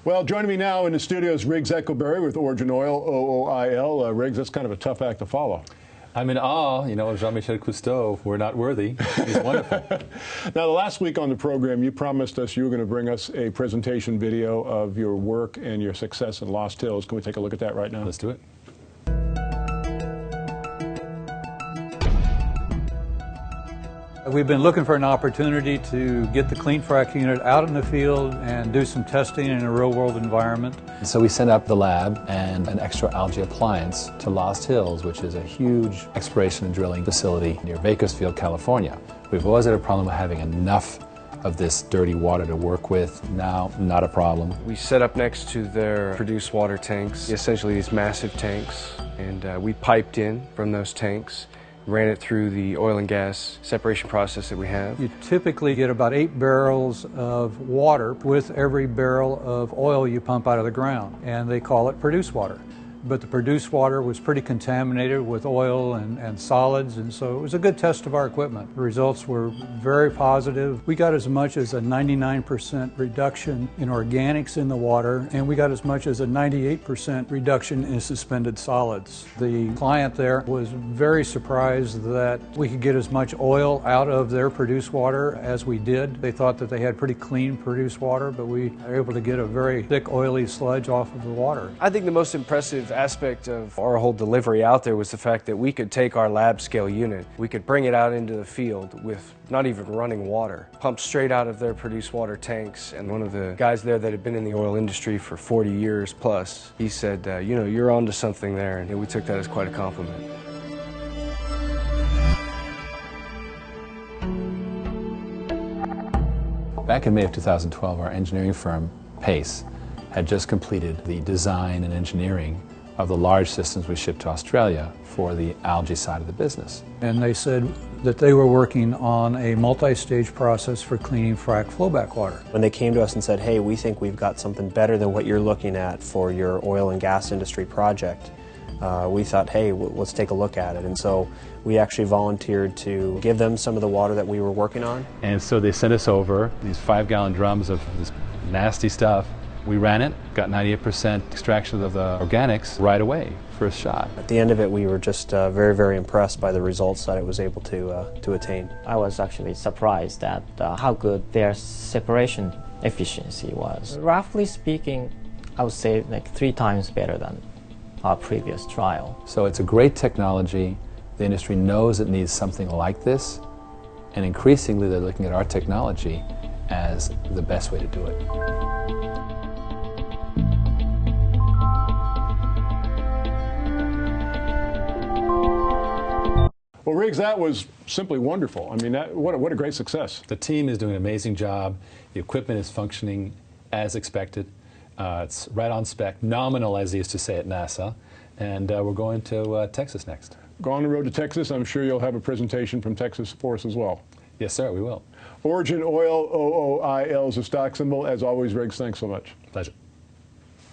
Well, joining me now in the studio is Riggs Eckelberry with OriginOil, OOIL. Riggs, that's kind of a tough act to follow. I'm in awe, you know, Jean-Michel Cousteau. We're not worthy. He's wonderful. Now, last week on the program, you promised us you were going to bring us a presentation video of your work and your success in Lost Hills. Can we take a look at that right now? Let's do it. We've been looking for an opportunity to get the Clean Frack unit out in the field and do some testing in a real-world environment. So we sent up the lab and an extra algae appliance to Lost Hills, which is a huge exploration and drilling facility near Bakersfield, California. We've always had a problem with having enough of this dirty water to work with. Now, not a problem. We set up next to their produced water tanks, essentially these massive tanks, and we piped in from those tanks, ran it through the oil and gas separation process that we have. You typically get about 8 barrels of water with every barrel of oil you pump out of the ground, and they call it produced water. But the produced water was pretty contaminated with oil and solids, and so it was a good test of our equipment. The results were very positive. We got as much as a 99% reduction in organics in the water, and we got as much as a 98% reduction in suspended solids. The client there was very surprised that we could get as much oil out of their produced water as we did. They thought that they had pretty clean produced water, but we were able to get a very thick, oily sludge off of the water. I think the most impressive aspect of our whole delivery out there was the fact that we could take our lab scale unit, we could bring it out into the field with not even running water, pumped straight out of their produced water tanks. And one of the guys there that had been in the oil industry for 40 years plus, he said, you know, you're onto something there, and we took that as quite a compliment. Back in May of 2012, our engineering firm, PACE, had just completed the design and engineering of the large systems we shipped to Australia for the algae side of the business. And they said that they were working on a multi-stage process for cleaning frac flowback water. When they came to us and said, hey, we think we've got something better than what you're looking at for your oil and gas industry project, we thought, hey, let's take a look at it. And so we actually volunteered to give them some of the water that we were working on. And so they sent us over these 5-gallon drums of this nasty stuff. We ran it, got 98% extraction of the organics right away, first shot. At the end of it, we were just very, very impressed by the results that it was able to attain. I was actually surprised at how good their separation efficiency was. Roughly speaking, I would say like 3 times better than our previous trial. So it's a great technology. The industry knows it needs something like this, and increasingly they're looking at our technology as the best way to do it. Well, Riggs, that was simply wonderful. I mean, what a great success. The team is doing an amazing job. The equipment is functioning as expected. It's right on spec, nominal, as they used to say at NASA. And we're going to Texas next. Go on the road to Texas. I'm sure you'll have a presentation from Texas for us as well. Yes, sir, we will. OriginOil, OOIL is a stock symbol. As always, Riggs, thanks so much. Pleasure.